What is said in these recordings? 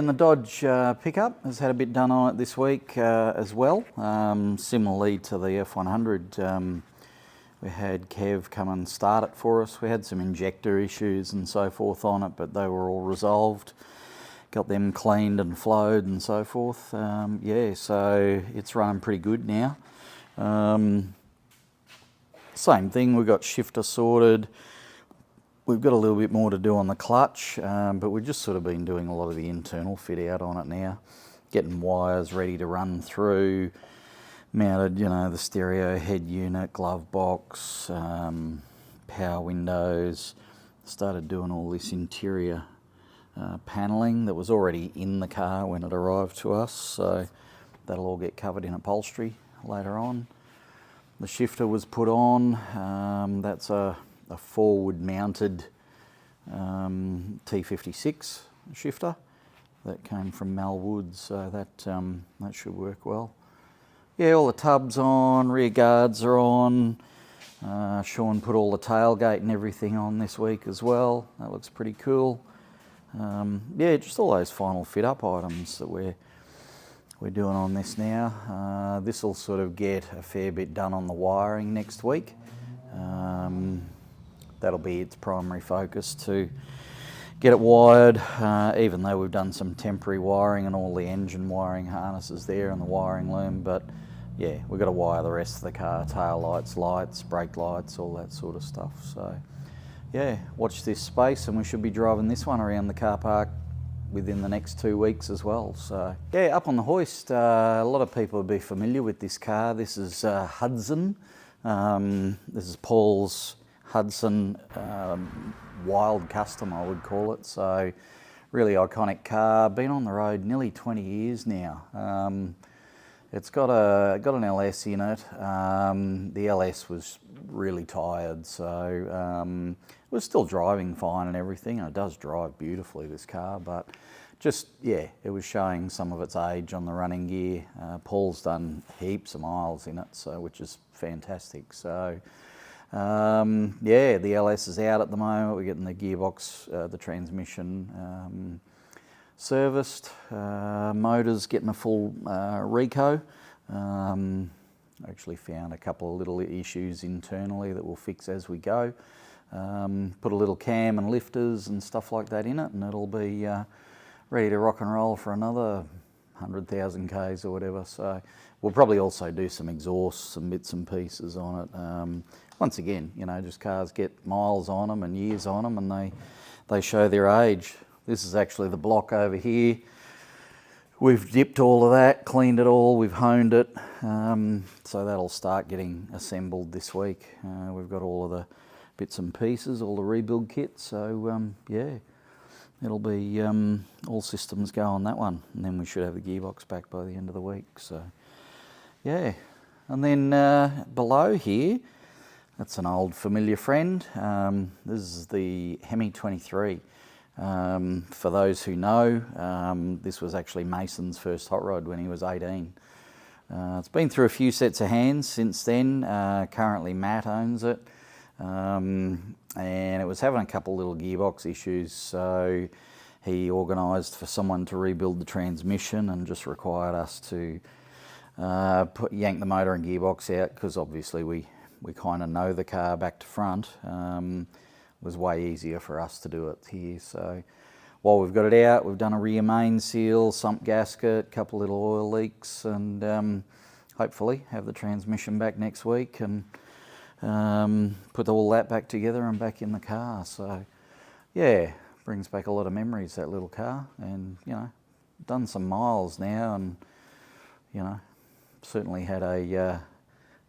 and the Dodge pickup has had a bit done on it this week as well. Similarly to the F100, we had Kev come and start it for us. We had some injector issues and so forth on it, but they were all resolved. Got them cleaned and flowed and so forth. Yeah, so it's running pretty good now. Same thing, we've got shifter sorted. We've got a little bit more to do on the clutch, but we've just sort of been doing a lot of the internal fit out on it now. Getting wires ready to run through, mounted, you know, the stereo head unit, glove box, power windows. Started doing all this interior panelling that was already in the car when it arrived to us, so that'll all get covered in upholstery later on. The shifter was put on. That's a forward mounted T56 shifter that came from Mal Woods, so that should work well. Yeah, all the tubs on, rear guards are on. Sean put all the tailgate and everything on this week as well. That looks pretty cool. Yeah, just all those final fit up items that we're doing on this now. This will sort of get a fair bit done on the wiring next week. That'll be its primary focus, to get it wired, even though we've done some temporary wiring and all the engine wiring harnesses there and the wiring loom, but yeah, we've got to wire the rest of the car, tail lights, lights, brake lights, all that sort of stuff. So yeah, watch this space, and we should be driving this one around the car park within the next 2 weeks as well. So yeah, up on the hoist, a lot of people will be familiar with this car. This is Hudson. This is Paul's Hudson Wild Custom, I would call it. So really iconic car, been on the road nearly 20 years now. It's got an LS in it. The LS was really tired, so it was still driving fine and everything. And it does drive beautifully, this car, but just, yeah, it was showing some of its age on the running gear. Paul's done heaps of miles in it, so which is fantastic. So yeah, the LS is out at the moment. We're getting the gearbox, the transmission serviced. Motor's getting a full reco. Actually found a couple of little issues internally that we'll fix as we go. Put a little cam and lifters and stuff like that in it, and it'll be ready to rock and roll for another 100,000 Ks or whatever. So we'll probably also do some exhausts, some bits and pieces on it. Once again, you know, just cars get miles on them and years on them, and they show their age. This is actually the block over here. We've dipped all of that, cleaned it all, we've honed it. So that'll start getting assembled this week. We've got all of the bits and pieces, all the rebuild kits. So yeah, it'll be all systems go on that one. And then we should have the gearbox back by the end of the week. So yeah, and then below here, that's an old familiar friend. This is the Hemi 23. For those who know, this was actually Mason's first hot rod when he was 18. It's been through a few sets of hands since then. Currently Matt owns it, and it was having a couple little gearbox issues, so he organised for someone to rebuild the transmission and just required us to yank the motor and gearbox out, because obviously we kind of know the car back to front. Was way easier for us to do it here. So while we've got it out, we've done a rear main seal, sump gasket, couple little oil leaks, and hopefully have the transmission back next week and put all that back together and back in the car. So yeah, brings back a lot of memories, that little car, and you know, done some miles now, and you know, certainly had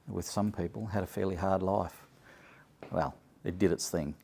with some people, had a fairly hard life. Well, it did its thing.